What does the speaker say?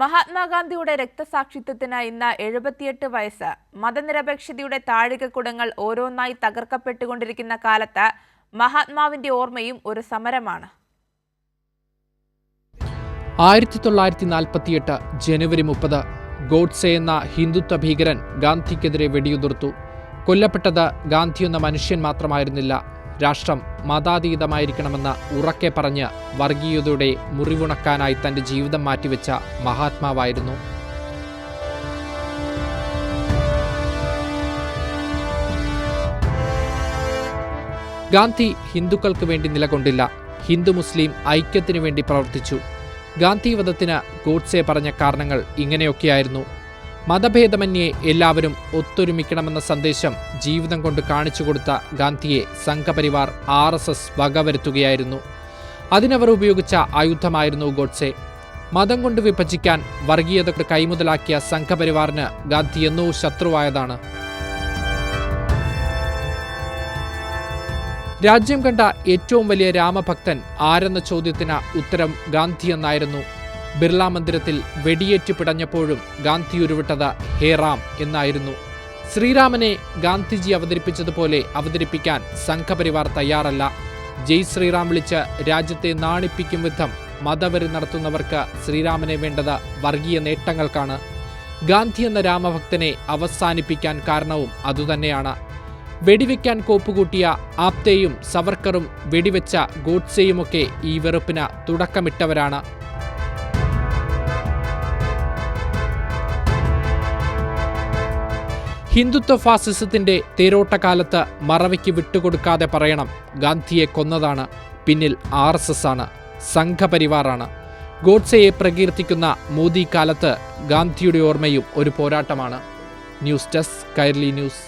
മഹാത്മാഗാന്ധിയുടെ രക്തസാക്ഷിത്വത്തിന് ഇന്ന് 78 വയസ്സ്. മതനിരപേക്ഷതയുടെ താഴികക്കുടങ്ങൾ ഓരോന്നായി തകർക്കപ്പെട്ടുകൊണ്ടിരിക്കുന്ന കാലത്ത് മഹാത്മാവിന്റെ ഓർമ്മയും ഒരു സമരമാണ്. 1948 ജനുവരി 30 ഗോഡ്സെ എന്ന ഹിന്ദുത്വ ഭീകരൻ ഗാന്ധിക്കെതിരെ വെടിയുതിർത്തു. കൊല്ലപ്പെട്ടത് ഗാന്ധി എന്ന മനുഷ്യൻ മാത്രമായിരുന്നില്ല, രാഷ്ട്രം മതാതീതമായിരിക്കണമെന്ന് ഉറക്കെ പറഞ്ഞ് വർഗീയതയുടെ മുറിവുണക്കാനായി തന്റെ ജീവിതം മാറ്റിവെച്ച മഹാത്മാവായിരുന്നു. ഗാന്ധി ഹിന്ദുക്കൾക്ക് വേണ്ടി നിലകൊണ്ടില്ല, ഹിന്ദു മുസ്ലിം ഐക്യത്തിനു വേണ്ടി പ്രവർത്തിച്ചു. ഗാന്ധി വധത്തിന് ഗോഡ്സെ പറഞ്ഞ കാരണങ്ങൾ ഇങ്ങനെയൊക്കെയായിരുന്നു. മതഭേദമന്യേ എല്ലാവരും ഒത്തൊരുമിക്കണമെന്ന സന്ദേശം ജീവിതം കൊണ്ട് കാണിച്ചു കൊടുത്ത ഗാന്ധിയെ സംഘപരിവാർ RSS വകവരുത്തുകയായിരുന്നു. അതിനവർ ഉപയോഗിച്ച ആയുധമായിരുന്നു ഗോഡ്സെ. മതം കൊണ്ട് വിഭജിക്കാൻ വർഗീയത കൈമുതലാക്കിയ സംഘപരിവാറിന് ഗാന്ധി എന്നോ ശത്രുവായതാണ്. രാജ്യം കണ്ട ഏറ്റവും വലിയ രാമഭക്തൻ ആരെന്ന ചോദ്യത്തിന് ഉത്തരം ഗാന്ധി എന്നായിരുന്നു. ബിർള മന്ദിരത്തിൽ വെടിയേറ്റ് പിടഞ്ഞപ്പോഴും ഗാന്ധി ഉരുവിട്ടത് ഹേ റാം എന്നായിരുന്നു. ശ്രീരാമനെ ഗാന്ധിജി അവതരിപ്പിച്ചതുപോലെ അവതരിപ്പിക്കാൻ സംഘപരിവാർ തയ്യാറല്ല. ജയ് ശ്രീറാം വിളിച്ച് രാജ്യത്തെ നാണിപ്പിക്കും വിധം മതവെറി നടത്തുന്നവർക്ക് ശ്രീരാമനെ വേണ്ടത് വർഗീയ നേട്ടങ്ങൾക്കാണ്. ഗാന്ധി എന്ന രാമഭക്തനെ അവസാനിപ്പിക്കാൻ കാരണവും അതുതന്നെയാണ്. വെടിവെക്കാൻ കോപ്പുകൂട്ടിയ ആപ്തേയും സവർക്കറും വെടിവെച്ച ഗോഡ്സെയുമൊക്കെ ഈ വെറുപ്പിന് തുടക്കമിട്ടവരാണ്. ഹിന്ദുത്വ ഫാസിസത്തിന്റെ തേരോട്ടക്കാലത്ത് മറവിക്ക് വിട്ടുകൊടുക്കാതെ പറയണം, ഗാന്ധിയെ കൊന്നതാണ് പിന്നിൽ RSS ആണ്, സംഘപരിവാറാണ്. ഗോഡ്സെയെ പ്രകീർത്തിക്കുന്ന മോദി കാലത്ത് ഗാന്ധിയുടെ ഓർമ്മയും ഒരു പോരാട്ടമാണ്. News desk Kairali news.